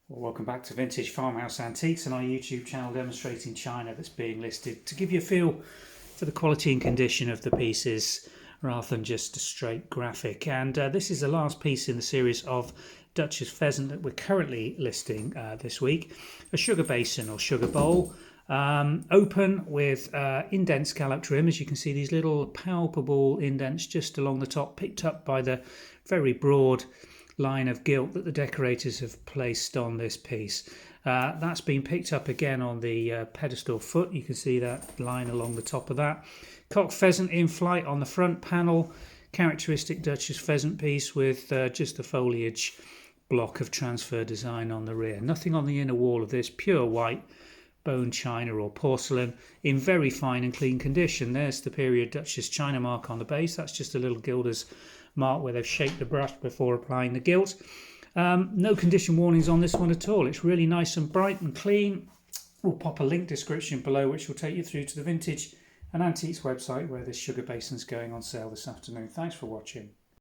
Well, welcome back to Vintage Farmhouse Antiques and our YouTube channel demonstrating china that's being listed to give you a feel for the quality and condition of the pieces rather than just a straight graphic. And this is the last piece in the series of Duchess Pheasant that we're currently listing this week. A sugar basin or sugar bowl, open with indent scallop trim. As you can see, these little palpable indents just along the top, picked up by the very broad line of gilt that the decorators have placed on this piece. That's been picked up again on the pedestal foot. You can see that line along the top of that. Cock pheasant in flight on the front panel. Characteristic Duchess pheasant piece with just a foliage block of transfer design on the rear. Nothing on the inner wall of this, pure white bone china or porcelain in very fine and clean condition. There's the period Duchess china mark on the base. That's just a little gilder's mark where they've shaped the brush before applying the gilt. No condition warnings on this one at all. It's really nice and bright and clean. We'll pop a link description below which will take you through to the Vintage and Antiques website where this sugar basin's going on sale this afternoon. Thanks for watching.